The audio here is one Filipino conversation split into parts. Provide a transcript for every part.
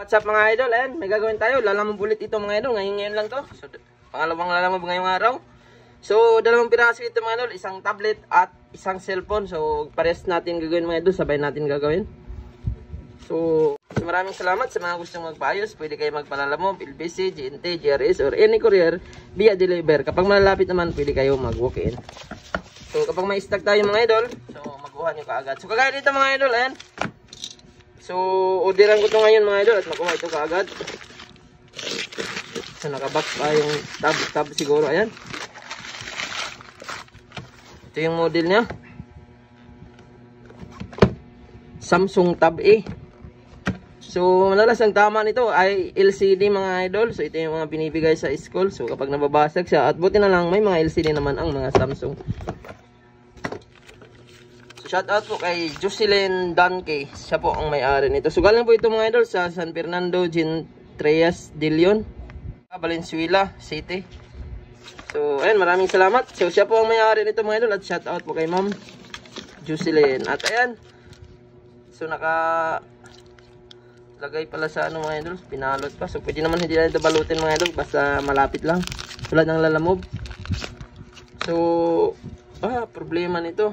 What's up mga idol? Ayan, may gagawin tayo. Lalamove ulit ito mga idol. Ngayon lang to. So, pangalawang lalamove ngayong araw. So, dalawang piraso ito mga idol. Isang tablet at isang cellphone. So, pares natin gagawin mga idol. Sabay natin gagawin. So, maraming salamat sa mga gustong magpaayos. Pwede kayo magpalalamove, LBC, GNT, GRS, or any courier via deliver. Kapag malalapit naman, pwede kayo mag-walk-in. So, kapag may stock tayo mga idol, so, makuha nyo kaagad. So, kagaya dito mga idol, ayan. So, orderan ko ito ngayon mga idol at makuha ito kaagad. So, nakabox pa yung tab siguro. Ayan. Ito yung model niya. Samsung Tab A. So, madalas ang tama nito ay LCD mga idol. So, ito yung mga binibigay sa school. So, kapag nababasag siya, at buti na lang may mga LCD naman ang mga Samsung. Shout out po kay Jocelyn Danke. Siya po ang may-ari nito. So galing po ito mga idol sa San Fernando Gintreyas de Leon, Valenzuela City. So ayun, maraming salamat. So siya po ang may-ari nito mga idol. At shout out po kay Ma'am Jocelyn. At ayan. So naka lagay pala sa ano mga idol, pinalot pa. So pwede naman hindi na ito balutin mga idol. Basta malapit lang. Tulad ng lalamove. So problema nito,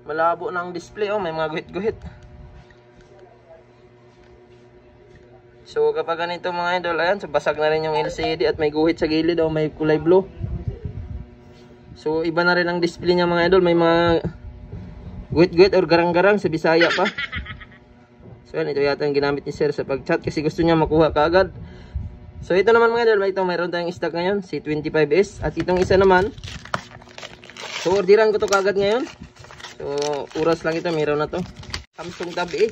malabo na ang display. Oh, may mga guhit-guhit. So kapag ganito mga idol, ayan, so basag na rin yung LCD at may guhit sa gilid. Oh, may kulay blue. So iba na rin ang display niya mga idol. May mga guhit-guhit or garang-garang sa Bisaya pa. So yan, ito yata yung ginamit ni sir sa pag-chat kasi gusto niya makuha kaagad. So ito naman mga idol, ito mayroon tayong stock ngayon, C25S. At itong isa naman, so orderan ko to kaagad ngayon. So, oras lang ito, meron na to. Samsung Tab A.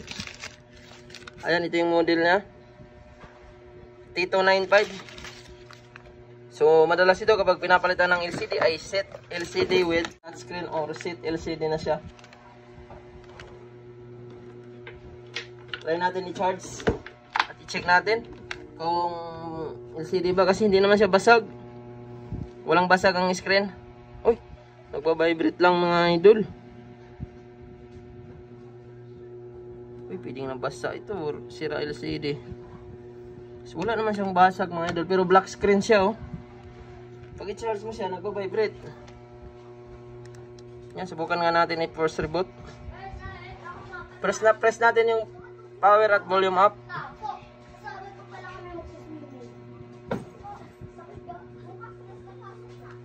Ayan, ito yung model niya. T295. So, madalas ito kapag pinapalitan ng LCD ay set LCD with touchscreen or set LCD na siya. Try natin i-charge at i-check natin kung LCD ba, kasi hindi naman siya basag. Walang basag ang screen. Uy, nagbabibrate lang mga idol. Uy, pwedeng nabasa ito or sira LCD. So, wala naman siyang basag mga idol, pero black screen siya. Oh, pag i-charge mo siya, nagbabibrate. Yan, subukan nga natin i-force reboot. Press natin yung power at volume up.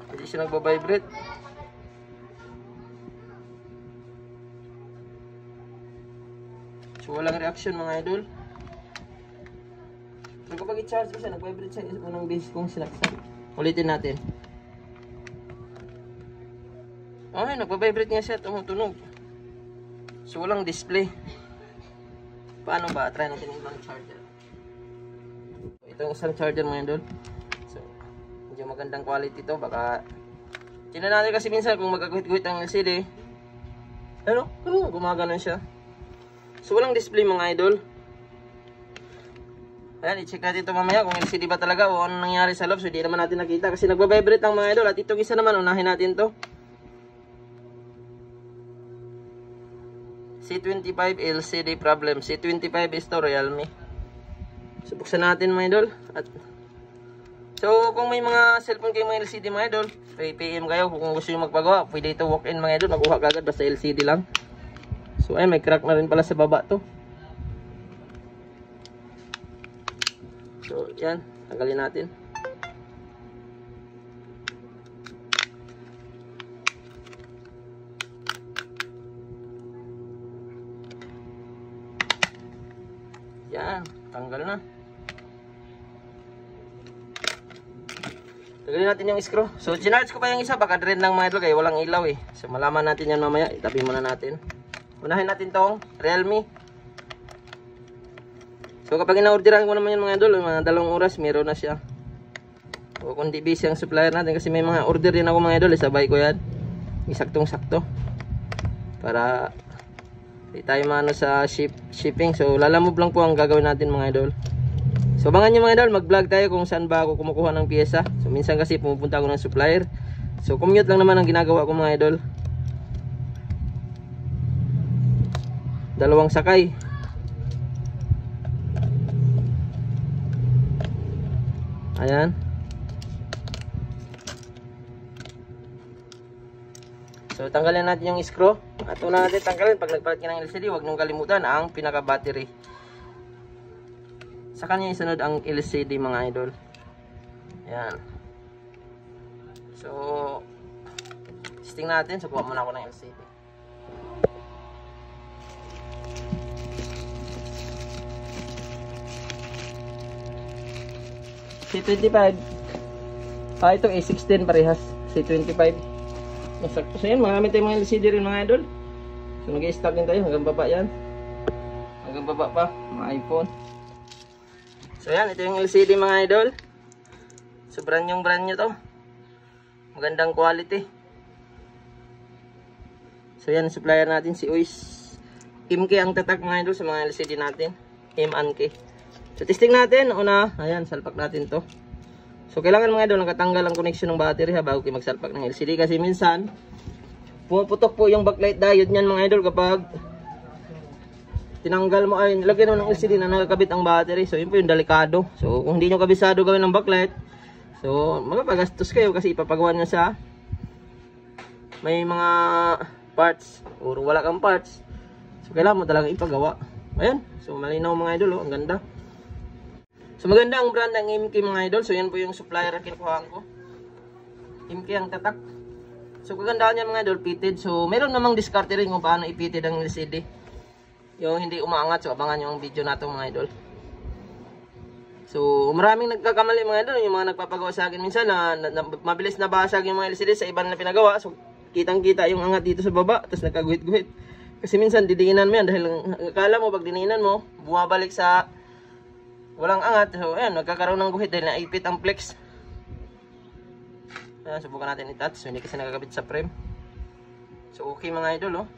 Hindi siya nagbabibrate. So walang reaction mga idol. So kapag i-charge mo siya, nag-vibrate siya unang base kong sinaksak. Ulitin natin. Okay, nag-vibrate nga siya, tumutunog. So walang display. Paano ba? Try natin yung ibang charger. So, ito yung isang charger mga idol. So medyo magandang quality to. Baka tingnan natin kasi minsan kung magkaguhit-guhit ang LCD. Ano? Gumagano siya. So walang display mga idol. Ayan, i-check natin ito mamaya kung LCD ba talaga o ano nangyari sa loob. So hindi naman natin nakita kasi nagbabibrate lang mga idol. At itong isa naman, unahin natin to. C25 LCD problem. C25 is to Realme. So buksan natin mga idol. At so kung may mga cellphone kayo mga LCD mga idol, PM kayo kung gusto nyo magpagawa. Pwede ito walk-in mga idol. Makuha kagad basta LCD lang. So ay, may crack na rin pala sa baba to. So yan, tanggalin natin. Yan, tanggal na. Tanggalin natin yung screw. So ginarge ko pa yung isa, baka drain lang mga idol kaya walang ilaw eh. So malaman natin yan mamaya, itabi muna natin. Unahin natin tong Realme. So kapag ina-orderan ko naman yan mga idol, mga 2 oras meron na siya. O kung di busy ang supplier natin, kasi may mga order din ako mga idol, sabay ko yan. Isaktong sakto. Para di tayo maano sa shipping. So lalamove lang po ang gagawin natin mga idol. So abangan nyo mga idol, mag-vlog tayo kung saan ba ako kumukuha ng pyesa. So minsan kasi pumupunta ako ng supplier. So commute lang naman ang ginagawa ko mga idol. 2 sakay. Ayan. So tanggalin natin yung screw. At una natin tanggalin, pag nagpalit ka ng LCD, huwag niyong kalimutan ang pinaka battery. Sa kanya isunod ang LCD mga idol. Ayan. So testing natin. So kuha muna ako ng LCD. C25. Ito A16 parehas. C25. Masakto. So yan, marami tayong mga LCD rin mga idol. So nag-i-stock din tayo hanggang baba yan. Hanggang baba pa, mga iPhone. So yan, ito yung LCD mga idol. So brand new to. Magandang quality. So yan, supplier natin si Uis. MK ang tatak mga idol sa mga LCD natin. M&K. So testing natin, una, ayan, salpak natin to. So kailangan mga idol, nakatanggal ang connection ng battery ha, bago kayo magsalpak ng LCD. Kasi minsan, pumuputok po yung backlight diode niyan mga idol kapag tinanggal mo, ay nilagyan mo ng LCD na nakakabit ang battery. So yun po yung delikado. So kung hindi nyo kabisado gawin ng backlight, so magapagastos kayo kasi ipapagawa nyo sa may mga parts or wala kang parts. So kailangan mo talagang ipagawa. Ayan, so malinaw mga idol, oh, ang ganda. So maganda ang brand ng MK mga idol. So yan po yung supplier na kinukuhaan ko. MK ang tatak. So kagandahan niya mga idol, fitted. So meron namang diskarte rin kung paano ipitted ang LCD. Yung hindi umaangat. So abangan nyo ang video na ito mga idol. So maraming nagkakamali mga idol. Yung mga nagpapagawa sa akin minsan na mabilis na basag yung mga LCD sa iba na pinagawa. So kitang kita yung angat dito sa baba. Tapos nagkaguhit-guhit. Kasi minsan didiinan mo yan. Dahil akala mo pag diniinan mo, bumabalik sa walang angat. So ayan, nagkakaroon ng guhit dahil naipit ang flex. Ayan, subukan natin i-touch. So hindi kasi nakakabit sa frame. So okay mga idol, oh.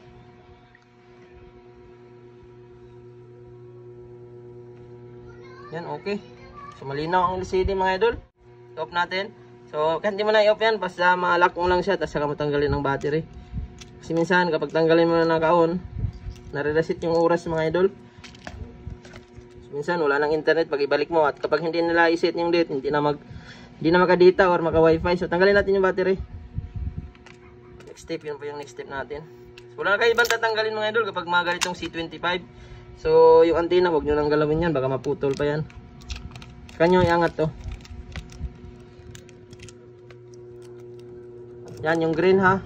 Yan, okay. So malinaw ang LCD mga idol. I-off natin. So kahit hindi mo na i-off yan, basta ma-lock mo lang siya, tapos saka mo tanggalin ang battery. Kasi minsan kapag tanggalin mo na naka-on, nare-reset yung oras mga idol. Minsan wala nang internet pag ibalik mo, at kapag hindi nila i-set yung date, hindi na maka-data or maka-wifi. So tanggalin natin yung battery. Next step, yun po yung next step natin. So wala na kayo ibang tatanggalin mga idol kapag mga ganitong C25. So yung antenna, huwag nyo nang galawin yan, baka maputol pa yan. Kanyo iangat to. Yan yung green ha.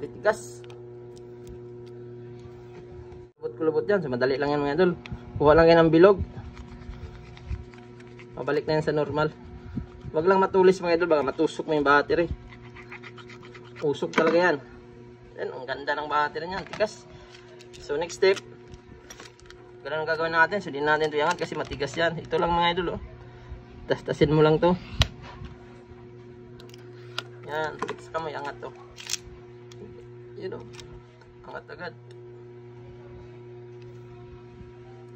Tigas. Kulubot yan. So madali lang yan mga idol. Kuha lang yan ng bilog. Mabalik na yan sa normal. Wag lang matulis mga idol. Baka matusok mo yung battery. Usok talaga yan. Yan. Ang ganda ng battery niyan. Tigas. So next step. Ganun ang gagawin natin. So di natin ito iangat kasi matigas yan. Ito lang mga idol. Oh. Tas-tasin mo lang to. Yan. Saka mo iangat to. You know, angat agad.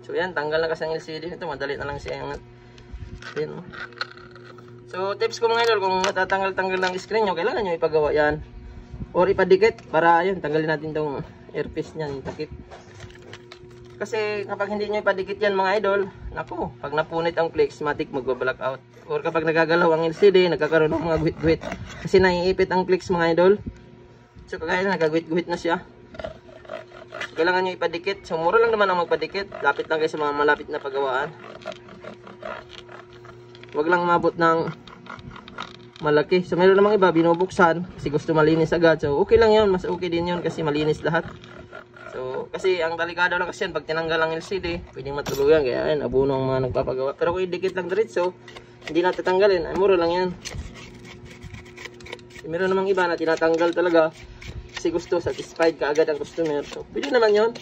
So yan, tanggal na kasi ang LCD nito, madali na lang siya angat. Yan, oh. So tips ko mga idol, kung natatanggal-tanggal ng screen nyo, kailangan nyo ipagawa yan or ipadikit para yun, tanggalin natin itong earpiece niyan, takip. Kasi kapag hindi nyo ipadikit yan mga idol, naku, pag napunit ang flex, matik mag-black out. Or kapag nagagalaw ang LCD, nagkakaroon ng mga guhit-guhit kasi naiipit ang flex mga idol. So kagaya na, nagaguhit-guhit na siya. So, kailangan nyo ipadikit. So mura lang naman ang magpadikit. Lapit lang kayo sa mga malapit na pagawaan. Huwag lang mabot ng malaki. So meron namang iba, binubuksan kasi gusto malinis agad. So okay lang yun, mas okay din yun kasi malinis lahat. So kasi ang delikado lang kasi yan, pag tinanggal ang LCD, pwedeng matuluyan. Kaya ayun, abuno ang mga nagpapagawa. Pero kung idikit lang diretso, hindi na tatanggalin. Ay mura lang yan. So, meron namang iba na tinatanggal talaga kasi gusto, satisfied ka agad ang customer. So, pwede naman yun.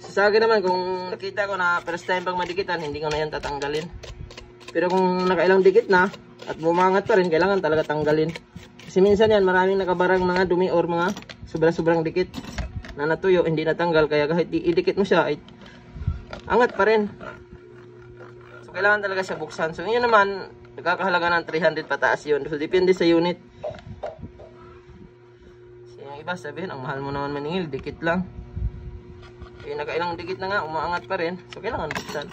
So, sa akin naman, kung nakita ko na first time pang madikitan, hindi ko na yan tatanggalin. Pero kung nakailang dikit na, at bumangat pa rin, kailangan talaga tanggalin. Kasi minsan yan, maraming nakabarang mga dumi or mga sobra-sobrang dikit na natuyo, hindi natanggal. Kaya kahit idikit mo siya, ay angat pa rin. So, kailangan talaga siya buksan. So, yun naman, nagkakahalaga ng 300 pataas yun. So, depende sa unit. ka, sabihin, ang mahal mo naman maningil, dikit lang. Eh, nakailang dikit na nga, umaangat pa rin. So, kailangan buksan.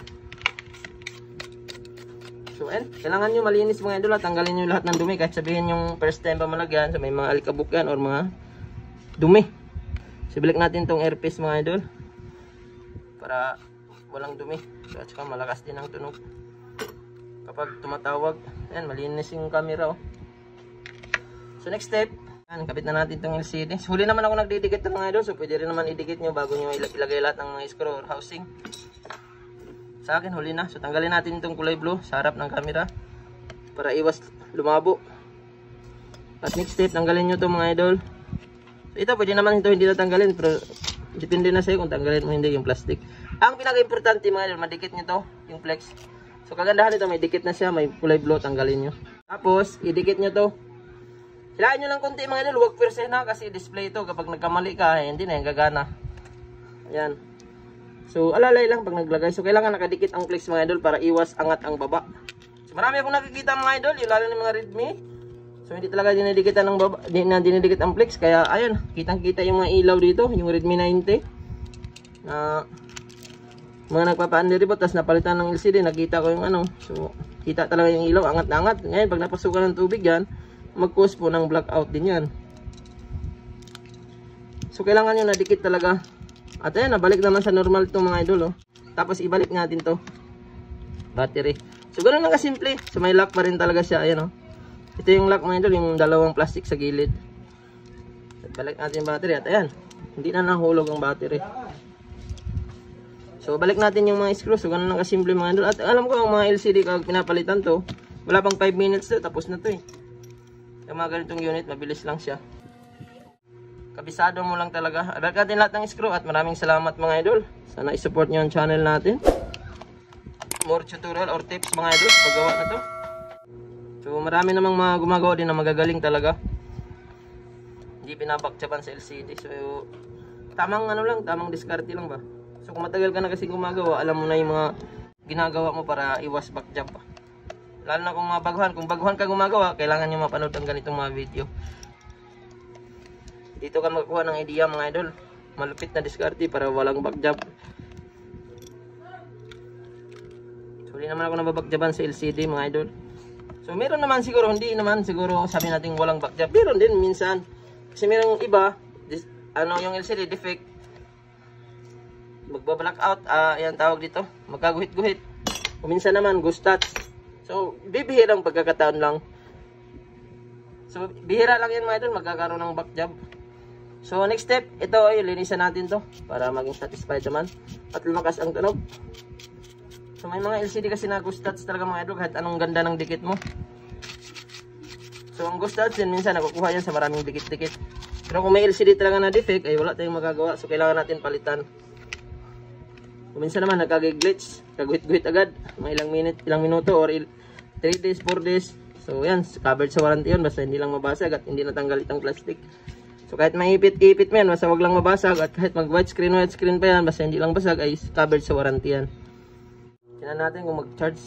So, kailangan nyo malinis mga idol at tanggalin nyo lahat ng dumi. Kahit sabihin yung first time pa malagyan, so may mga alikabok yan or mga dumi. So, balik natin tong airpiece mga idol. Para walang dumi. So, at saka malakas din ang tunog. Kapag tumatawag, ayan, malinis yung camera. Oh. So, next step. Kapit na natin itong LCD. So, huli naman ako nagdidikit ng mga idol. So, pwede rin naman idikit nyo bago nyo ilagay lahat ng mga screw or housing. Sa akin, huli na. So, tanggalin natin itong kulay blue sa harap ng camera para iwas lumabo. At next step, tanggalin nyo ito mga idol. So, ito, pwede naman ito hindi natanggalin. Pero, depende na sa'yo kung tanggalin mo hindi yung plastic. Ang pinaka-importante mga idol, madikit nyo ito, yung flex. So, kagandahan ito, may dikit na siya. May kulay blue, tanggalin nyo. Tapos, idikit nyo ito. Hilahin nyo lang konti mga idol, huwag persen na kasi display ito. Kapag nagkamali ka, hindi na yung gagana. Ayan. So, alalay lang pag naglagay. So, kailangan nakadikit ang flex mga idol para iwas angat ang baba. So, marami akong nakikita mga idol, yung lalo ng mga Redmi. So, hindi talaga dinidikitan ng baba, dinidikit ang flex. Kaya, ayun, kitang-kita yung mga ilaw dito, yung Redmi 90. Na, mga nagpapa-underreboot, tapos napalitan ng LCD, nakita ko yung ano. So, kita talaga yung ilaw, angat na angat. Ngayon, pag napasukan ng tubig yan, mag-cause po ng blackout din yan. So, kailangan nyo nadikit talaga. At ayan, nabalik naman sa normal itong mga idol. Oh. Tapos, ibalik natin to battery. So, ganun lang kasimple. So, may lock pa rin talaga siya. Ayan, oh. Ito yung lock mga idol, yung dalawang plastic sa gilid. At balik natin yung battery. At ayan, hindi na nahulog ang battery. So, balik natin yung mga screws. So, ganun lang kasimple mga idol. At alam ko, ang mga LCD, kapag pinapalitan to, wala pang 5 minutes to, tapos na to eh. Yung mga ganitong unit, mabilis lang siya. Kabisado mo lang talaga. Abag natin lahat ng screw at maraming salamat mga idol. Sana i-support nyo ang channel natin. More tutorial or tips mga idol sa paggawa na to. So marami namang mga gumagawa din na magagaling talaga. Hindi pinabakchapan sa LCD. So tamang ano lang, tamang diskarte lang ba. So kung matagal ka na kasi gumagawa, alam mo na yung mga ginagawa mo para iwas backjump pa. Lalo na kung mga baguhan. Kung baguhan ka gumagawa, kailangan nyo mapanood ang ganitong mga video. Dito ka magkuha ng idea mga idol. Malupit na diskarte para walang backjump. So, hindi naman ako nababakjaban sa LCD mga idol. So, meron naman siguro, hindi naman siguro sabi natin walang backjump. Meron din minsan. Kasi merong iba, yung LCD defect. Magbablackout, yan tawag dito. Magkaguhit-guhit. O minsan naman, ghost touch. So, bibihirang pagkakataon lang. So, bihira lang yan mga idol, magkakaroon ng back job. So, next step, ito ay linisan natin to para maging satisfied naman at lumakas ang tunog. So, may mga LCD kasi na ghost touch talaga mga idol kahit anong ganda ng dikit mo. So, ang ghost touch din minsan nakukuha yan sa maraming dikit-dikit. Pero kung may LCD talaga na defect, ay wala tayong magagawa. So, kailangan natin palitan. Minsan naman nagkag-glitch, kaguhit-guhit agad, mga ilang minuto or 3 days, 4 days. So yan, covered sa warranty yun, basta hindi lang mabasag at hindi natanggal itong plastic. So kahit maipit-ipit mo yan, basta wag lang mabasag at kahit mag white screen pa yan, basta hindi lang basag ay covered sa warranty yan. Tingnan natin kung mag-charge.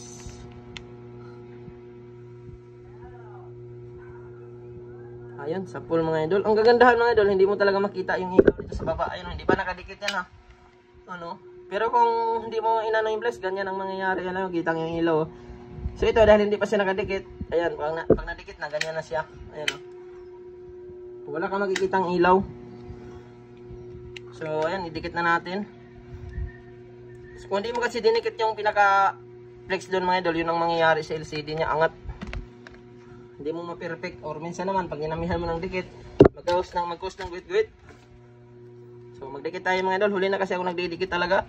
Ayun, sa full mga idol. Ang gagandahan mga idol, hindi mo talaga makita yung ilaw dito sa baba. Ayun, hindi pa nakadikit yan ha. Ano? Pero kung hindi mo inano yung flex, ganyan ang mangyayari. Yan, kitang yung ilaw. So ito, dahil hindi pa siya nakadikit, ayan, pag nadikit na, ganyan na siya. Ayan o. Wala kang makikitang ilaw. So, ayan, idikit na natin. So, kung hindi mo kasi dinikit yung pinaka-flex doon mga idol, yun ang mangyayari sa LCD niya, angat. Hindi mo ma-perfect. Or minsan naman, pag inamihan mo ng dikit, mag-cause ng guhit-guhit. So, magdikit tayo mga idol. Huli na kasi ako nagdidikit talaga.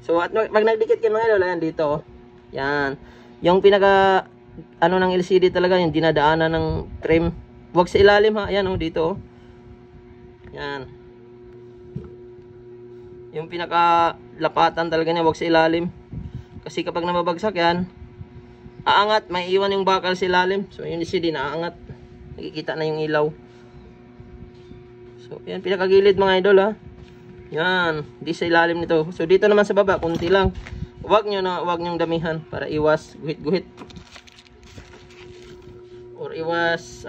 So, at pag nagdikit kayo mga idol, ayan dito. Yan. Yung pinaka, ng LCD talaga, yung dinadaanan ng trim. Huwag sa ilalim ha. Ayan dito. Yan. Yung pinaka lapatan talaga niya, huwag sa ilalim. Kasi kapag nababagsak yan, aangat, may iwan yung bakal sa ilalim. So, yung LCD naaangat. Nakikita na yung ilaw. So, yan, pinakagilid mga idol ha. Yan, di sa ilalim nito. So dito naman sa baba, kunti lang. Huwag nyo damihan para iwas guhit-guhit. Or iwas,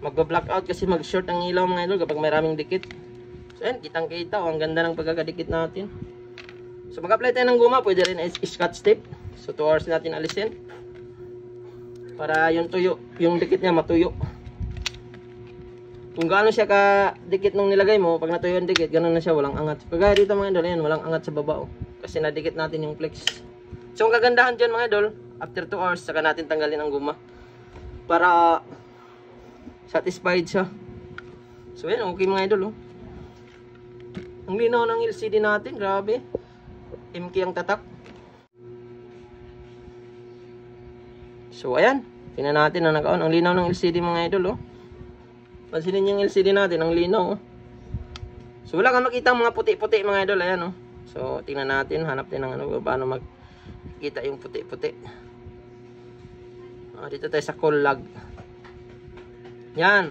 magba-blackout kasi mag-short ang ilaw mga idol kapag may raming dikit. So ayan, kitang-kita. Ang ganda ng pagkakadikit natin. So mag-apply tayo ng guma. Pwede rin scotch tape. So 2 hours natin alisin. Para yung tuyo, yung dikit niya matuyo. Kung gaano siya ka-dikit nung nilagay mo, pag natuyo yung dikit, ganoon na siya, walang angat. Kagaya dito mga idol, ayan, walang angat sa baba. Kasi nadikit natin yung flex. So ang kagandahan dyan mga idol, after 2 hours, saka natin tanggalin ang guma. Para satisfied siya. So ayan, okay mga idol. Ang linaw ng LCD natin, grabe. MK ang tatak. So ayan, tingnan natin na naka-on. Ang linaw ng LCD mga idol. Pansinin yung LCD natin, ang linaw. So wala kang makita mga puti-puti mga idol. Ayan. So tingnan natin, hanap din ng paano magkita yung puti-puti. Dito tayo sa call log. Yan.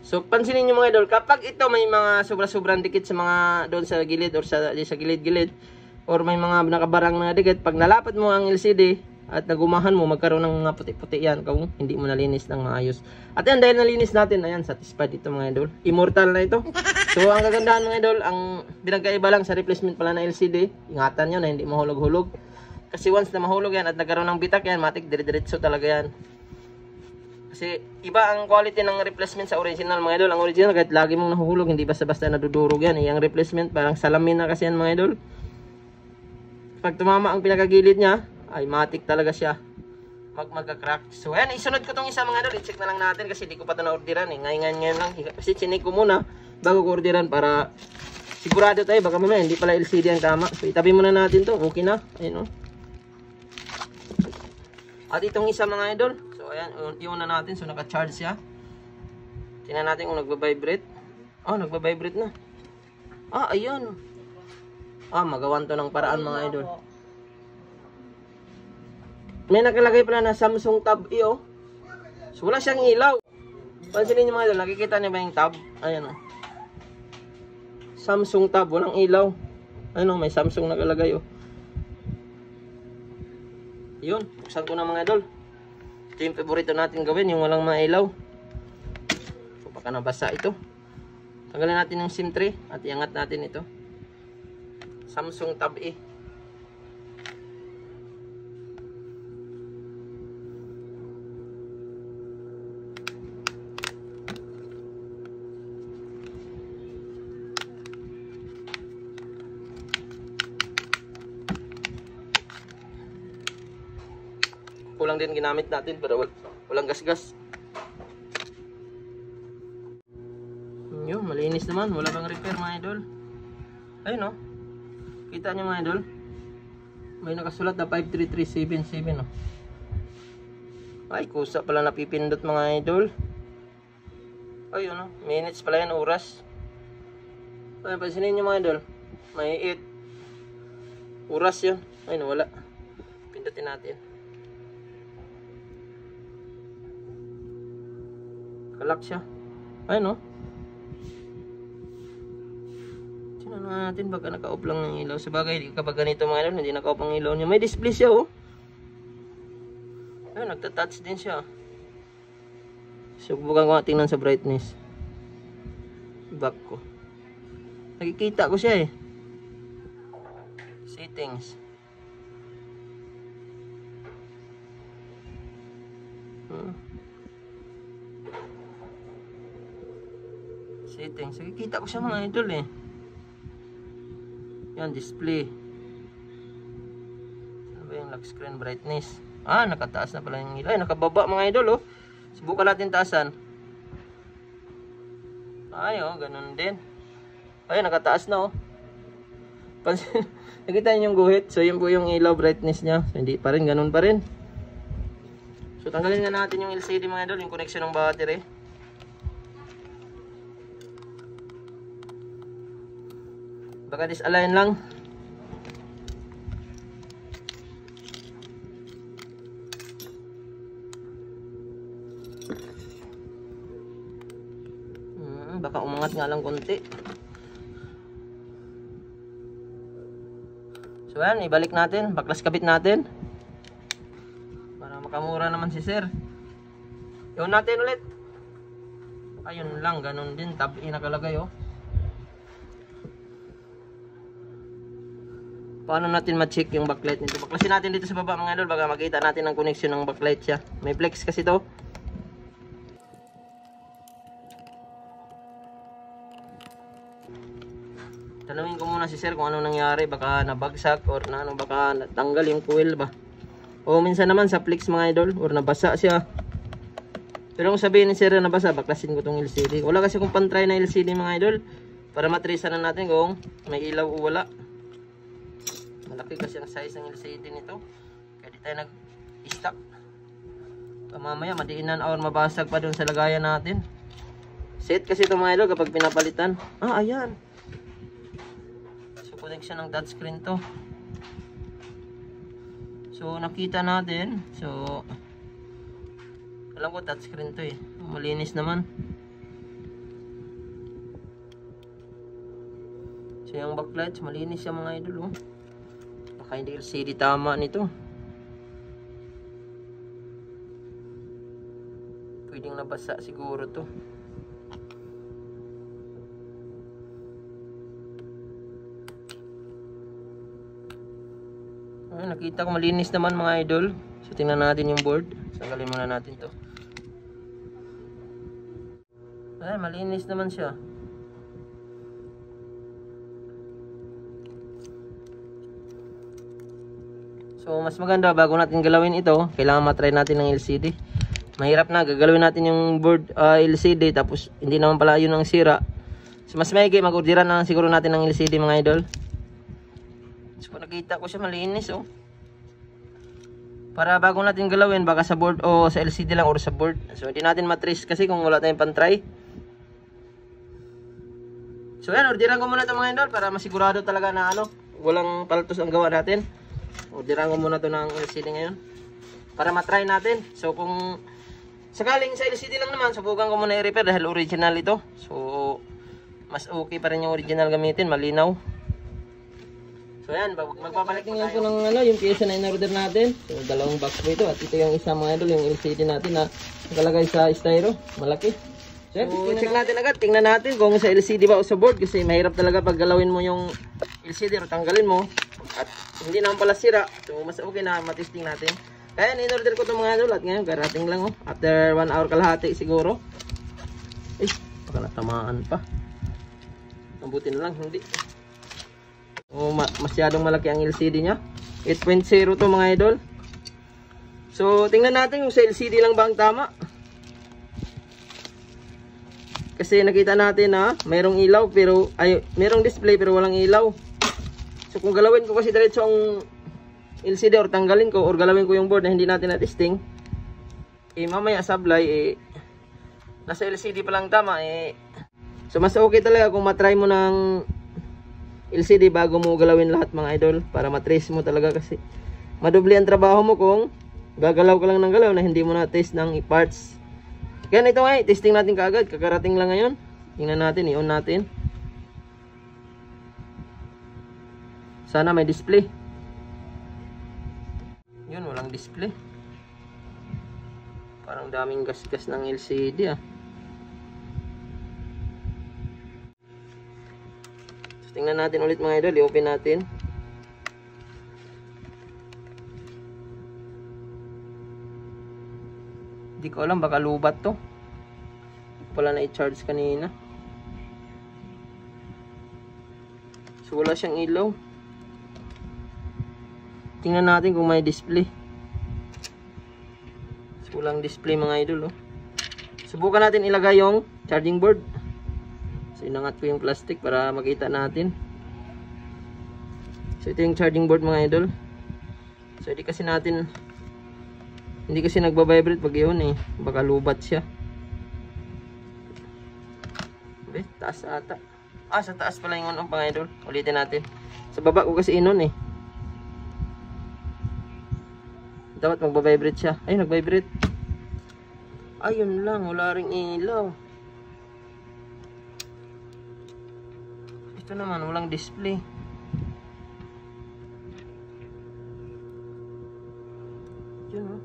So pansinin nyo mga idol, kapag ito may mga sobra-sobrang dikit sa mga doon sa gilid or sa gilid-gilid or may mga nakabarang na dikit, pag nalapat mo ang LCD at nagumahan mo, magkaroon ng mga puti-puti yan kung hindi mo nalinis ng maayos. At yan, dahil nalinis natin, ayan, satisfied ito mga idol. Immortal na ito. So ang kagandahan mga idol, ang pinagkaiba lang sa replacement pala ng LCD, ingatan nyo na hindi mahulog-hulog. Kasi once na mahulog yan at nagkaroon ng bitak yan, matik dire-diretso talaga yan. Kasi iba ang quality ng replacement sa original mga idol. Ang original kahit lagi mong nahuhulog, hindi basta-basta nadudurog yan. Yung replacement parang salamin na kasi yan mga idol. Pag tumama ang pinakagilid niya, ay matik talaga siya. Magka-crack. So ayan, isunod ko tong isa mga idol. I-check na lang natin kasi di ko pa ito na-orderan eh. Ngayon lang. Kasi chinik ko muna bago ko orderan para sigurado tayo. Baka mamaya hindi pala LCD ang tama. So itabi muna natin to. Okay na. Ayun At itong isa mga idol. So ayan, iwan na natin. So naka-charge siya. Tingnan natin kung nagba-vibrate. Nagba-vibrate na. Ayan. Magawan to ng paraan mga idol. May nakalagay pala na Samsung Tab E. So wala siyang ilaw. Pansinin niyo mga idol, nakikita niyo ba yung tab? Ayan Samsung Tab, walang ilaw. May Samsung nakalagay Yun, buksan ko na mga idol. Ito yung favorito natin gawin, yung walang mga ilaw. So baka nabasa ito. Tanggalin natin yung SIM tray at iangat natin ito. Samsung Tab E. Kulang din ginamit natin pero walang gasgas. Yun, malinis naman. Wala bang repair mga idol. Ayun Kita nyo mga idol. May nakasulat na 53377 Ay, kusa pala napipindot mga idol. Ayun minutes pala yan, oras. Ay, pansinin nyo mga idol. May 8 oras yun. Ay, nawala. Pindutin natin. Kalak siya. Ayun Tingnan natin baka naka-off lang ng ilaw. Sabagay, kapag ganito mga idol, hindi naka-off ang ilaw niya. May display siya Ayun, nagta-touch din siya. Subukan ko tingnan sa brightness. Back ko. Nakikita ko siya Settings. Settings. Nakikita ko siya mga idol Yan, display. Ano ba yung lock screen brightness? Nakataas na pala yung ilaw. Nakababa mga idol Subukan natin taasan. Ganun din. Nakataas na Pansin, nakita niyo yung guhit. So yun po yung ilaw brightness niya. So hindi pa rin, ganun pa rin. So tanggalin na natin yung LCD mga idol, yung connection ng battery. Baka disalign lang. Baka umangat nga lang konti. So yan, ibalik natin, baklas kabit natin. Para makamura naman si sir. Yun natin ulit. Ayun lang, ganun din. Tab E nakalagay oh. Paano natin ma-check yung backlight nito? Baklasin natin dito sa baba mga idol, baka makita natin ang connection ng backlight siya. May flex kasi to. Tanungin ko muna si sir kung ano nangyari, baka nabagsak or na ano, baka natanggal yung coil ba. O minsan naman sa flex mga idol, or nabasa siya. Pero kung sabihin ni sir na nabasa, baklasin ko tong LCD. Wala kasi kung pantry na LCD mga idol, para matrisa na natin kung may ilaw o wala. Malaki kasi ang size ng LCD nito. Kaya di tayo nag-stock. Mamaya madiinan or mabasag pa dun sa lagayan natin. Set kasi ito mga idol kapag pinapalitan. Ah, ayan. So connection ng touchscreen to. So nakita natin. So alam ko touchscreen to eh. Malinis naman. So yung backlights malinis siya mga idol oh. Baka hindi LCD tama nito. Pwedeng nabasa siguro to. Ay, nakita ko malinis naman mga idol. So tingnan natin yung board. Tanggalin muna natin to. Ay, malinis naman siya. So mas maganda bago natin galawin ito, kailangan matry natin ng LCD. Mahirap na gagalawin natin yung board LCD tapos hindi naman pala yun ang sira. So mas maigi mag-orderan na siguro natin ng LCD mga idol. So nakita ko siya malinis oh. Para bago natin galawin baka sa board o sa LCD lang or sa board. So hindi natin matrace kasi kung wala tayong pantry. So yan, orderan ko muna ito mga idol para masigurado talaga na ano, walang paltos ang gawa natin. Orderan ko muna ito ng LCD ngayon para matry natin. So kung sakaling sa LCD lang naman, subukan ko muna i-repair dahil original ito. So mas okay pa rin yung original gamitin, malinaw. So yan, magpapalikin lang po ng ano, yung pyesa na in-order natin. So dalawang box po ito at ito yung isa mga idol, yung LCD natin na nakalagay sa styro, malaki. So check natin agad, tingnan natin kung sa LCD ba o sa board kasi mahirap talaga pag galawin mo yung LCD o tanggalin mo at hindi naman pala sira. So mas okay na matesting natin. Kaya in-order ko itong mga idol at ngayon karating lang oh. After 1 hour kalahati siguro. Eh, baka natamaan pa. Mabuti na lang, hindi. Oh, masyadong malaki ang LCD nya. 8.0 to mga idol. So tingnan natin kung sa LCD lang ba ang tama. Kasi nakita natin na mayroong ilaw pero mayroong display pero walang ilaw. So kung galawin ko kasi diretso ang LCD or tanggalin ko or galawin ko yung board na hindi natin na-testing, eh mamaya sablay nasa LCD pa lang tama eh. So mas okay talaga kung matry mo ng LCD bago mo galawin lahat mga idol para matrace mo talaga kasi madubli ang trabaho mo kung gagalaw ka lang ng galaw na hindi mo na-test ng parts. Kaya ito nga, testing natin kaagad. Kakarating lang ngayon. Tingnan natin, i-on natin. Sana may display. Yun, walang display. Parang daming gas-gas ng LCD ah. So, tingnan natin ulit mga idol. I-open natin. Hindi ko alam, baka lubat to. Wala na i-charge kanina. So wala siyang ilaw. Tingnan natin kung may display. So walang display mga idol oh. Subukan natin ilagay yung charging board. So inangat ko yung plastic para makita natin. So ito yung charging board mga idol. So hindi kasi nagbabibrate pag yun eh. Baka lubat siya. Okay, taas ata. Ah, sa taas pala yung on mga idol. Ulitin natin. Sa baba ko kasi inon eh. Dapat magbabibrate siya. Ay, nagvibrate. Ayun lang, wala ring ilaw. Ito naman, walang display. Yun oh.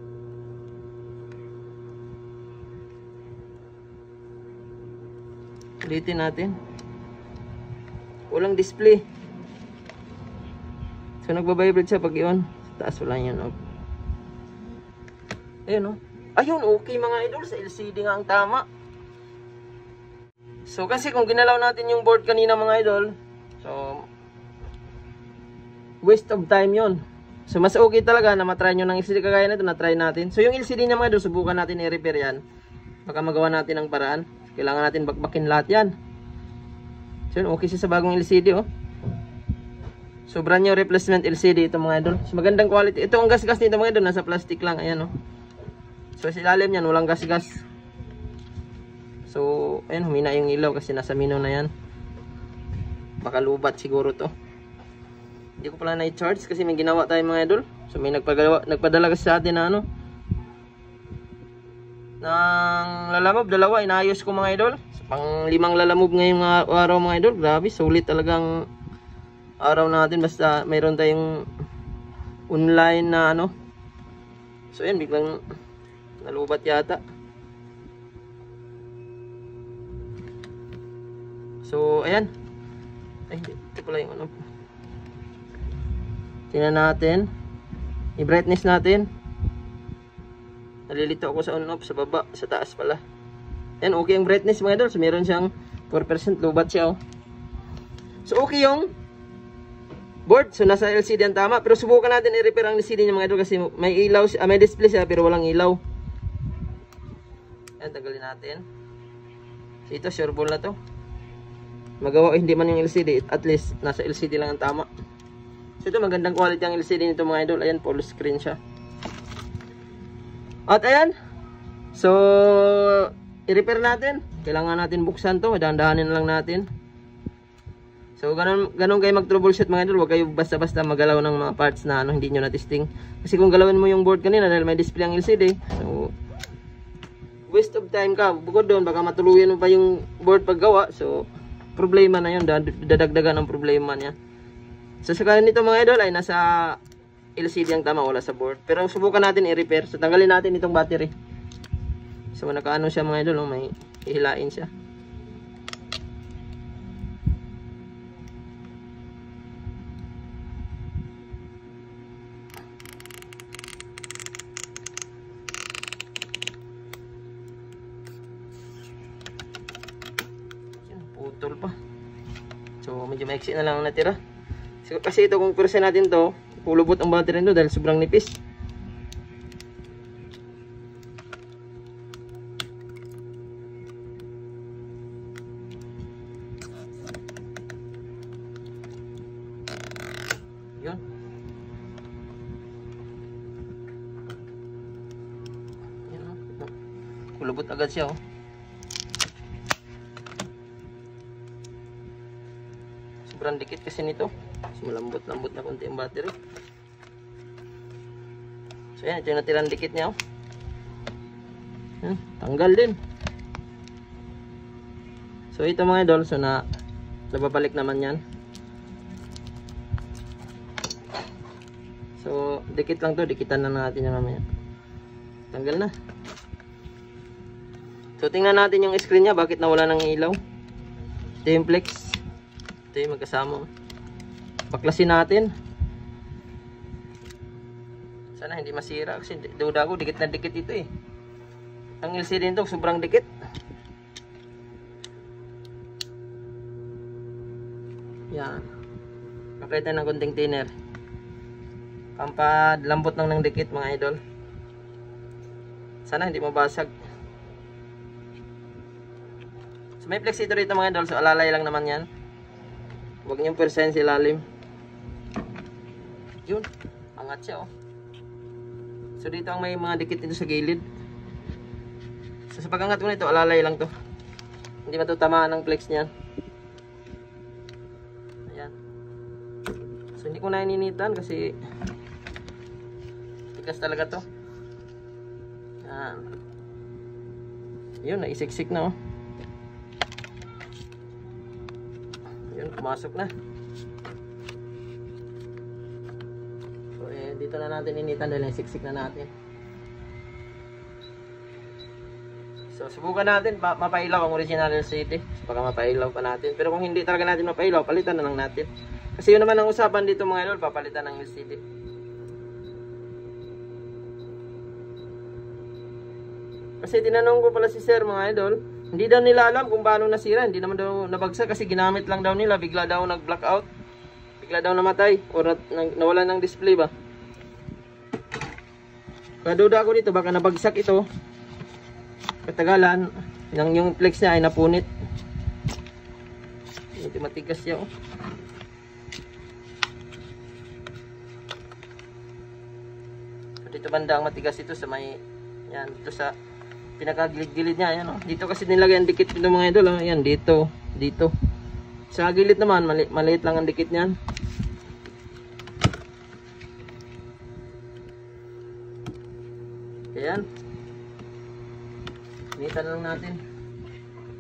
Ulitin natin. Walang display. So nagbabibrate siya pag i-on. Sa taas wala yan. Oh. Ayun, oh. Ayun, okay mga idol. Sa LCD nga ang tama. So kasi kung ginalaw natin yung board kanina mga idol, so waste of time yon. So mas okay talaga na matry nyo ng LCD kagaya nito, na-try natin. So yung LCD niya mga idol, subukan natin i-repair yan. Baka magawa natin ng paraan. Kailangan natin bakbakin lahat yan. So yun, okay siya sa bagong LCD, oh. So brand new replacement LCD ito mga idol. So magandang quality. Ito ang gas-gas nito mga idol, nasa plastic lang, ayan, oh. So sa ilalim yan, walang gas-gas. So ayun, humina yung ilaw kasi nasa mino na yan. Baka lubat siguro to. Hindi ko pala na-charge kasi may ginawa tayo mga idol. So may nagpadala kasi sa atin na ano, ng lalamob, dalawa, inayos ko mga idol. So, pang 5 lalamob ngayong araw mga idol. Grabe, sulit talagang araw natin. Basta mayroon tayong online na ano. So yan, biglang nalubat yata. So ayan. Ay, ito pala yung ano. Tingnan natin. I-brightness natin. Nalilito ako sa on-off, sa baba, sa taas pala. Yan, okay ang brightness mga idol. So meron siyang 4% lubat siya, oh. So okay yung board. So nasa LCD ang tama. Pero subukan natin i-repair ang LCD niya mga idol kasi may ilaw, may display siya pero walang ilaw. Yan, tagalin natin. So ito, sure ball na to. Magawa hindi man yung LCD, at least nasa LCD lang ang tama. So ito, magandang quality ang LCD nito mga idol. Ayan, full screen siya. At ayan. So i-repair natin. Kailangan natin buksan to. Dahan-dahanin lang natin. So ganun kayo mag-troubleshoot mga idol. Huwag kayo basta-basta magalaw ng mga parts na ano, hindi nyo na-testing. Kasi kung galawin mo yung board kanina dahil may display ang LCD, so waste of time ka. Bukod doon, baka matuluyan mo pa yung board paggawa. So problema na yun. Dadagdagan ang problema niya. So sa kanya nito mga idol ay nasa LCD ang tama, wala sa board. Pero subukan natin i-repair. So tanggalin natin itong battery. So nakaano siya mga idol, oh, may hihilain siya. Putol pa. So medyo maiksi na lang ang natira. Kasi ito kung persen natin to, pulubot ang battery nito dahil sobrang nipis. Yun. Yan, oh. Pulubot agad siya, oh. Sobrang dikit kasi nito. So, malambot-lambot na konti ang battery. So yan, ito yung natirang dikit niya, oh. Yan, tanggal din. So ito mga idol, so nababalik naman yan. So dikit lang to, dikitan na natin yan mamaya. Tanggal na. So tingnan natin yung screen niya, bakit nawala ng ilaw. Ito yung flex. Ito yung magkasama. Baklasin natin. Sana hindi masira kasi duda ko dikit na dikit ito, eh. Ang LCD nito sobrang dikit. Yan. Pakita ng konting thinner. Pampadlambot ng dikit mga idol. Sana hindi mabasag. So may flex ito rito mga idol. So alalay lang naman yan. Huwag niyong persen sa ilalim. Yun. Angat siya, oh. So dito ang may mga dikit dito sa gilid. So sa pag-angat ko nito, alalay lang to. Hindi matutamaan ng flex niyan. Ayan. So hindi ko na ininitan kasi tikas talaga to. Yan. Yun, naisiksik na, oh. Yun, pumasok na. So dito na natin initan dahil naisiksik na natin. So subukan natin mapailaw ang original LCD. Baka mapailaw pa natin. Pero kung hindi talaga natin mapailaw, palitan na lang natin. Kasi yun naman ang usapan dito mga idol, papalitan ng LCD. Kasi tinanong ko pala si sir mga idol, hindi daw nila alam kung paano nasira. Hindi naman daw nabagsak kasi ginamit lang daw nila. Bigla daw nag-blackout. Bigla daw namatay. O nawalan ng display ba. Kaduda ako dito, baka nabagsak ito. Katagalan, yung flex niya ay napunit. Ito matigas siya oh. Dito banda ang matigas ito sa may, yan, dito sa pinakagilid-gilid niya, yan oh. Dito kasi nilagay ang dikit nito mga idol, oh. Yan, dito, dito. Sa gilid naman, maliit lang ang dikit niyan. Ayan. Initan lang natin.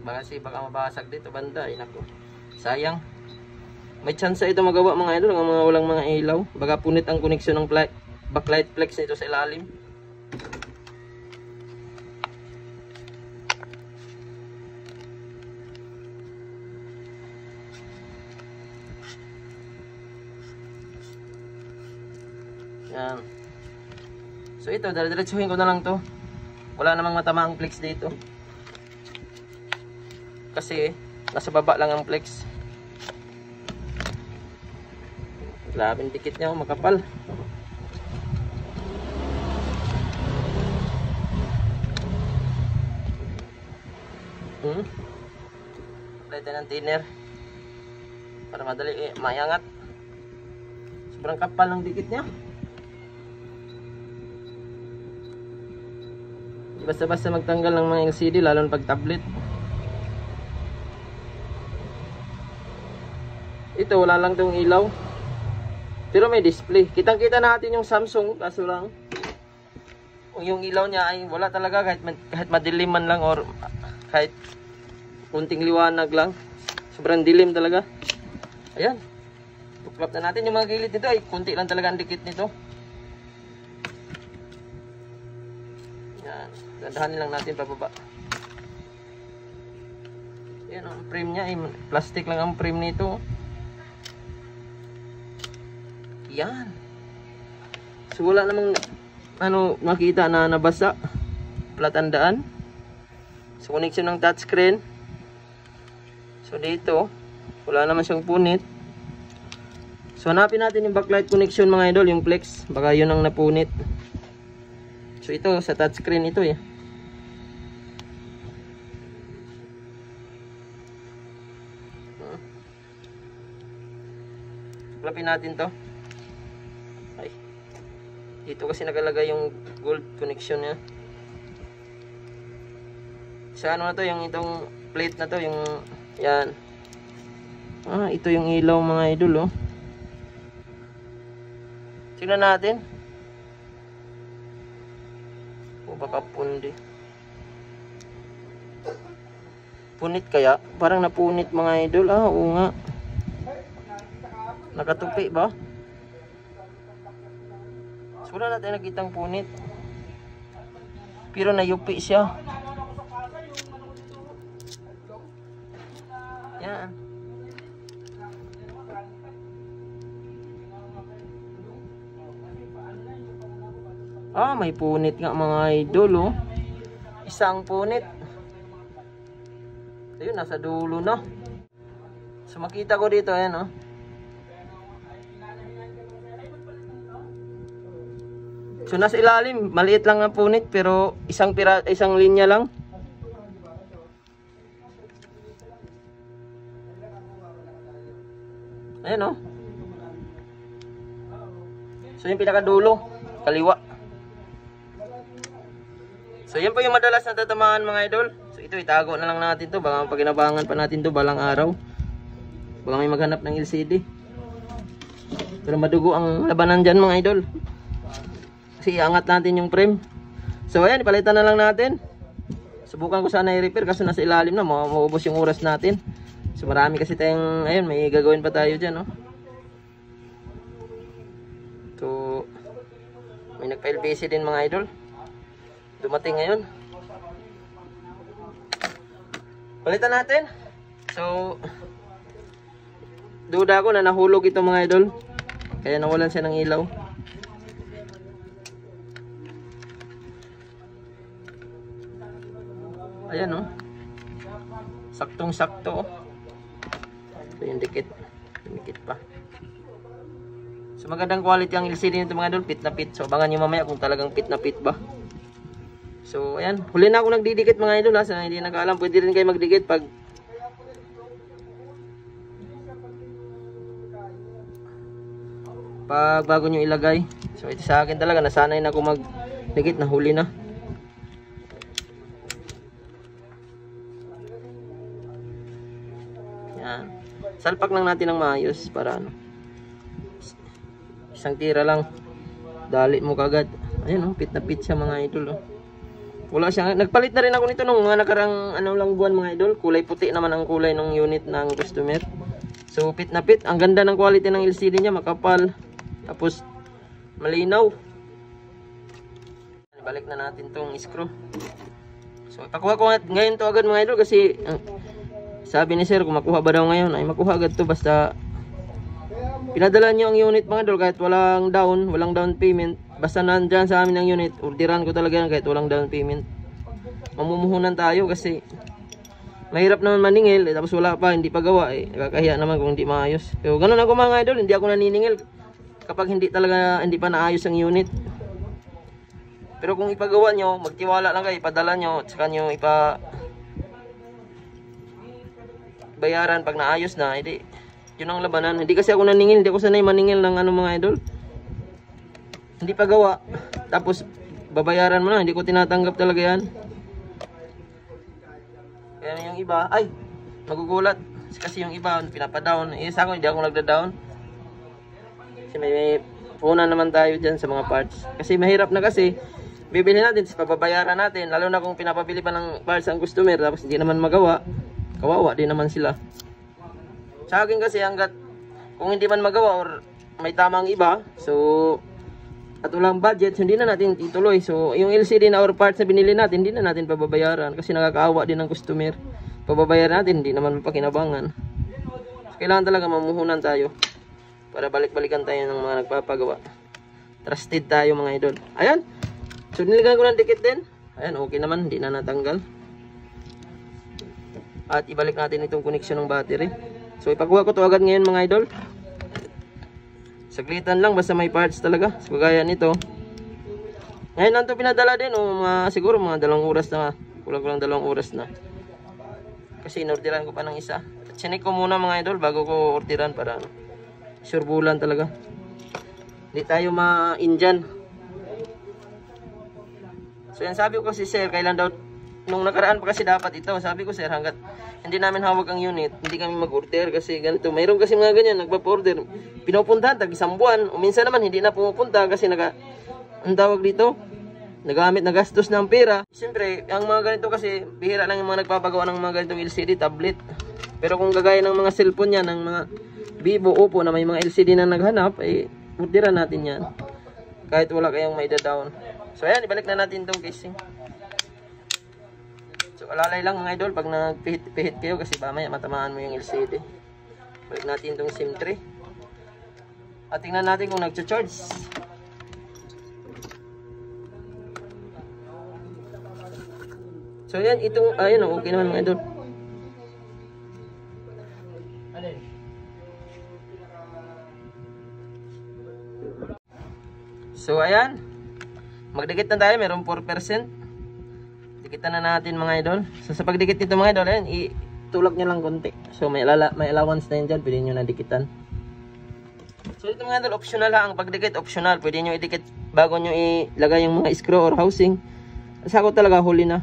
Baka mabasag dito banda, ay nako. Sayang. May chance ito magawa mga idol, ang mga walang mga ilaw. Baka punit ang koneksyon ng backlight flex nito sa ilalim. Yan. So ito, diretsuhin ko na lang to. Wala namang matama ang flex dito. Kasi nasa baba lang ang flex. Labing dikit niya, makapal. Palitan ng thinner para madali mayangat. Sobrang kapal ng dikit niya. Basta-basta magtanggal ng mga LCD, lalo na pag tablet. Ito wala lang tong ilaw, pero may display. Kitang-kita natin yung Samsung, kaso lang yung ilaw niya ay wala talaga, kahit madilim man lang or kahit kunting liwanag lang, sobrang dilim talaga. Ayan, tuklap na natin yung mga gilid nito, ay kunti lang talaga ang dikit nito. Yan, dandahanin lang natin pababa. Yan ang frame niya, ay plastic lang ang frame nito. Yan. So wala namang makita na nabasa. Platandaan. So connection ng touchscreen. So dito wala naman siyang punit. So hanapin natin yung backlight connection mga idol, yung flex. Baka yun ang napunit. So ito sa touchscreen ito eh. Tuklapin natin to. Ay. Dito kasi nakalagay yung gold connection niya. Sa ano na to, yung itong plate na to, yung yan. Ito yung ilaw mga idol oh. Tingnan natin. O baka pundi. Punit kaya? Parang napunit mga idol. Oo nga. Nakatupi ba? So wala natin nakitang punit. Pero nayupi siya. Yan. May punit nga mga idol oh. Isang punit. Ayun, nasa dulo na. So makita ko dito ayan oh. So nasa ilalim, maliit lang ang punit pero isang linya lang. Ayan oh. So yung pinakadulo, kaliwa. So yan po yung madalas na tatamaan mga idol. So ito itago na lang natin to, baka paginabangan pa natin to balang araw. Baka may maghanap ng LCD. Pero madugo ang labanan dyan mga idol. Kasi iangat natin yung frame. So ayan, ipalitan na lang natin. Subukan ko sana i-repair kasi nasa ilalim na, maubos yung oras natin. So marami kasi tayong, ayun, may gagawin pa tayo dyan, no? So may nagpa-LBC din mga idol. Dumating ngayon. Palitan natin. So, duda ko na nahulog ito mga idol. Kaya nawalan siya ng ilaw. Ayan oh. Saktong sakto oh. So yung dikit. Dikit pa. So magandang quality ang LCD nito mga idol. Pit na pit. So abangan nyo mamaya kung talagang pit na pit ba. So ayan. Huli na ako nagdidikit mga idol ha. Sa hindi nag-aalam. Pwede rin kayo magdikit pag bago nyo ilagay. So ito sa akin talaga. Nasanay na ako magdikit. Nahuli na. Yan. Salpak lang natin ng maayos para ano. Isang tira lang. Dali mo kagad. Ayun oh, pit na pit siya mga idol oh. Wala siya. Nagpalit na rin ako nito nung mga nakarang ano lang buwan mga idol. Kulay puti naman ang kulay ng unit ng customer. So pit na pit. Ang ganda ng quality ng LCD niya, makapal. Tapos malinaw. Balik na natin tong screw. So ipakuha ko ngayon to agad mga idol kasi sabi ni sir kung makuha ba daw ngayon ay makuha agad to basta pinadala nyo ang unit mga idol kahit walang down payment. Basta nandyan sa amin ang unit, orderan ko talaga yan kahit walang down payment. Mamumuhunan tayo kasi mahirap naman maningil tapos wala pa, hindi pa gawa nakakahiya naman kung hindi maayos. So ganun ako mga idol, hindi ako naniningil kapag hindi pa naayos ang unit. Pero kung ipagawa nyo, magtiwala lang kayo, ipadala nyo at saka nyo bayaran pag naayos na, hindi yun ang labanan. Hindi kasi ako naningil, hindi ako sanay maningil ng ano mga idol. Hindi pa gawa tapos babayaran mo na, hindi ko tinatanggap talaga yan. Kaya yung iba ay magugulat kasi yung iba pinapadown. Isa ako hindi ako nagda-down kasi may una naman tayo dyan sa mga parts kasi mahirap na kasi bibili natin pababayaran natin, lalo na kung pinapabili pa ng parts ang customer tapos hindi naman magawa. Kawawa din naman sila. Sa akin kasi hanggat kung hindi man magawa or may tamang iba, so at walang budget, hindi na natin ituloy. So yung LCD na or parts na binili natin, hindi na natin pababayaran kasi nakakaawa din ng customer. Pababayaran natin, hindi naman mapakinabangan. So, kailangan talaga mamuhunan tayo para balik-balikan tayo ng mga nagpapagawa. Trusted tayo mga idol. Ayan. So niligan ko ng dikit din. Ayan, okay naman, hindi na natanggal. At ibalik natin itong connection ng battery. So ipakuha ko to agad ngayon mga idol. Saglitan lang basta may parts talaga. So kagaya nito. Ngayon nanto pinadala din siguro mga 2 oras na. Kulang 2 oras na. Kasi inorderan ko pa ng isa. At chinek ko muna mga idol bago ko orderan para sure bulan talaga. Hindi tayo ma-Indian. So yan sabi ko kasi sir, kailan daw nung nakaraan pa kasi dapat ito. Sabi ko sir, hanggat hindi namin hawak ang unit, hindi kami mag-order kasi ganito. Mayroon kasi mga ganyan, nagpa-order. Pinupuntahan, tag isang buwan. O minsan naman, hindi na pumupunta kasi ang tawag dito, nagamit na gastos ng pera. Siyempre, ang mga ganito kasi, bihira lang yung mga nagpapagawa ng mga ganitong LCD, tablet. Pero kung gagaya ng mga cellphone yan, ng mga Vivo, Oppo na may mga LCD na naghanap, orderan natin yan. Kahit wala kayong may down. So ayan, ibalik na natin itong casing. So alalay lang mga idol pag nagpihit-pihit kayo kasi mamaya matamaan mo yung LCD. Balik natin itong SIM tray. At tingnan natin kung nagcha-charge. So yan, ayun okay naman mga idol. So ayan, magdikit na tayo, meron 4%. Dikitan na natin mga idol. So sa pagdikit nito mga idol, ayan, itulak nyo lang konti. So may allowance na yun dyan, pwede nyo na dikitan. So ito mga idol, optional ha, ang pagdikit optional. Pwede nyo idikit bago nyo ilagay yung mga screw or housing. Kasi ako talaga huli na.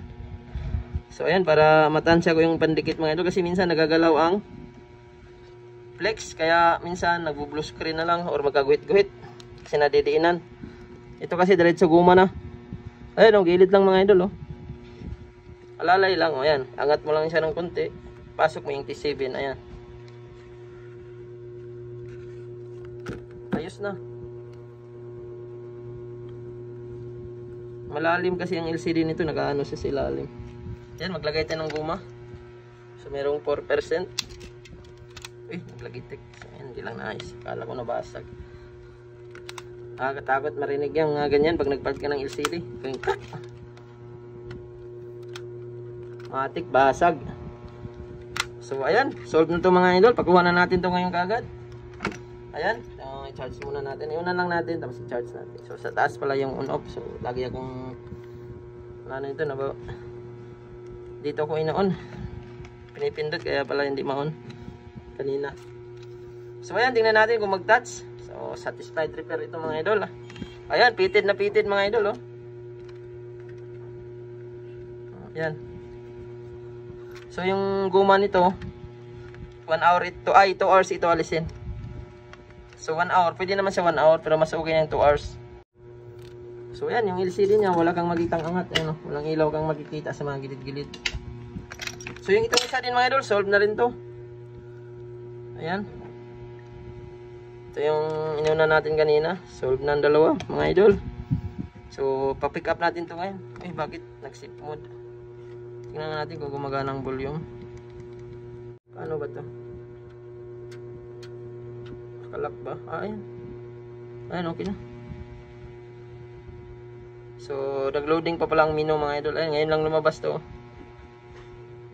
So ayan, para matansya ko yung pandikit mga idol. Kasi minsan nagagalaw ang flex. Kaya minsan nagbo-blue screen na lang or magkaguhit-guhit. Kasi nadidiinan. Ito kasi diretso guma na. Ayan o, gilid lang mga idol o. Alalay lang o, ayan. Angat mo lang siya ng konti. Pasok mo yung T7, ayan. Ayos na. Malalim kasi ang LCD nito, nakaano siya sa ilalim. Ayan, maglagay tayo ng guma. So merong 4%. Uy, naglagitik. So, hindi lang naayos. Kala ko nabasag. Nakakatakot marinig yan mga ganyan pag nagpalit ka ng LCD. Kaya crack. Matik, basag. So ayan, solve na to mga idol. Pagkuha na natin to ngayon kagad. Ayan, i-charge muna natin. Iunan lang natin, tapos i-charge natin. So sa taas pala yung on-off. So lagi akong ano ito, dito ko ina-on. Pinipindot kaya pala hindi ma-on kanina. So ayan, tingnan natin kung mag-touch. So satisfied repair ito mga idol. Ayan, pitted na pitted mga idol. Oh. Ayan. So yung guma nito 1 hour ito, 2 hours ito alisin. So 1 hour, pwede naman siya 1 hour pero mas okay yung 2 hours. So yan, yung LCD niya wala kang makitang angat, ano, walang ilaw kang makikita sa mga gilid-gilid. So yung itong isa din mga idol, solve na rin to. Ayan. Ito yung inuna natin kanina, solve na ang dalawa mga idol. So pa-pick up natin to ngayon. Eh bakit nag-sip mode? Tingnan natin kung gumagana ang volume. Paano ba to? Nakalak ba? Ayan. Ayan, okay na. So, nag-loading pa pala ang menu mga idol. Ayan, ngayon lang lumabas to.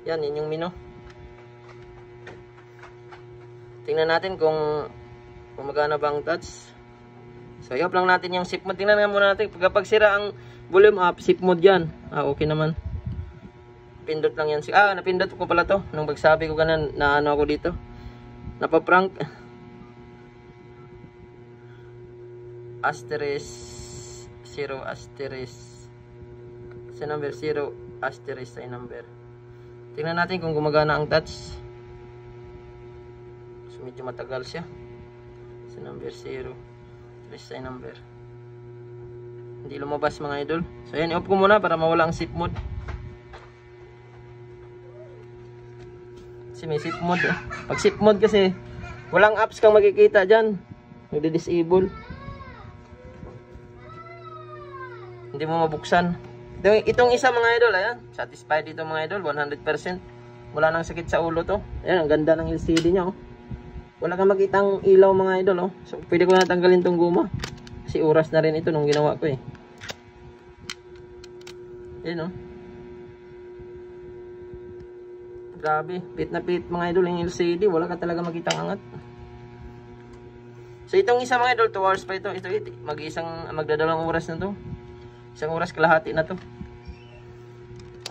Yan, yun yung menu. Tingnan natin kung gumagana ba ang touch. So, i-off lang natin yung sip mode. Tingnan nga muna natin. Kapag sira ang volume up, sip mode yan. Okay naman. Pindot lang yan. Napindot ko pala to. Nung pagsabi ko kanan na ano ako dito. Napaprank. Asterisk 0 asterisk sa number 0 asterisk sa number. Tingnan natin kung gumagana ang touch. So medyo matagal siya. Sa number 0 asterisk sa number. Hindi lumabas mga idol. So yan, i-off ko muna para mawala ang sip mode. May sip mode. Pag sip mode kasi walang apps kang makikita dyan. Nagdi-disable. Hindi mo mabuksan. Itong isa mga idol, ayan. Satisfied ito mga idol, 100%. Wala nang sakit sa ulo to. Ayan, ang ganda ng LCD niya. Oh. Wala kang makitang ilaw mga idol. Oh. So, pwede ko na tanggalin tong guma. Kasi oras na rin ito nung ginawa ko eh. Ayan oh. Grabe, pit na pit mga idol yung LCD, wala ka talaga makitang angat. So itong isa mga idol, 2 hours pa ito. Ito magdadalawang oras na to. 1 oras kalahati na to.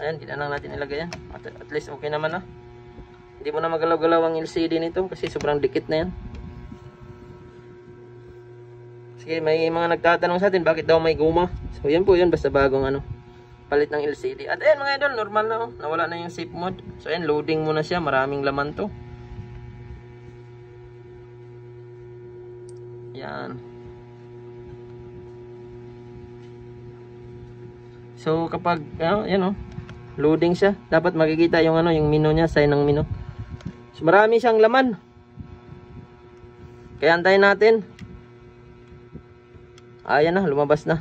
Ayan, hindi na lang natin ilagay yan. At least okay naman na. Hindi mo na magalaw-galaw ang LCD nito kasi sobrang dikit na yan. Sige, may mga nagtatanong sa atin bakit daw may guma. So yan po yun, basta bagong palit ng LCD. At ayan mga idol, normal na oh. Nawala na yung sip mode. So ayan, loading muna siya. Maraming laman to. Yan. So kapag yan oh, loading siya, dapat makikita yung yung menu niya, sign ng menu. So marami siyang laman. Kaya antayin natin. Ayan na, lumabas na.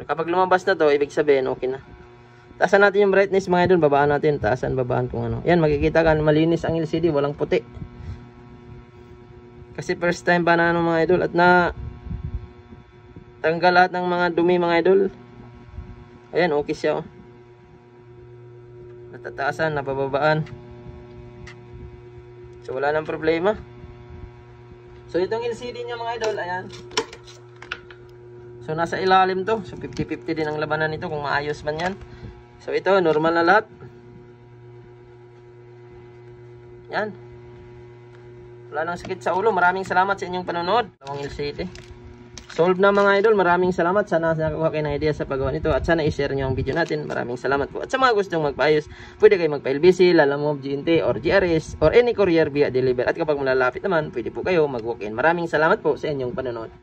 Kapag lumabas na to, ibig sabihin okay na. Taasan natin yung brightness mga idol, babaan natin, taasan, babaan kung ano. Yan, makikita ka, malinis ang LCD, walang puti. Kasi first time pa na mga idol at na tanggal lahat ng mga dumi mga idol. Ayan, okay siya oh. Natataasan, napababaan. So wala nang problema. So itong LCD niya mga idol, ayan. So nasa ilalim to. So 50-50 din ang labanan nito kung maayos man yan. So ito normal na lahat. Yan. Wala nang sakit sa ulo. Maraming salamat sa inyong panonood. Tawang LCD. Solve na mga idol. Maraming salamat. Sana nakakuha kayo ng idea sa paggawa nito. At sana i-share nyo ang video natin. Maraming salamat po. At sa mga gustong magpaayos, pwede kayo magpa-LBC, Lalamove, GNT, or GRS, or any courier via deliver. At kapag malalapit naman, pwede po kayo mag-walk-in. Maraming salamat po sa inyong panonood.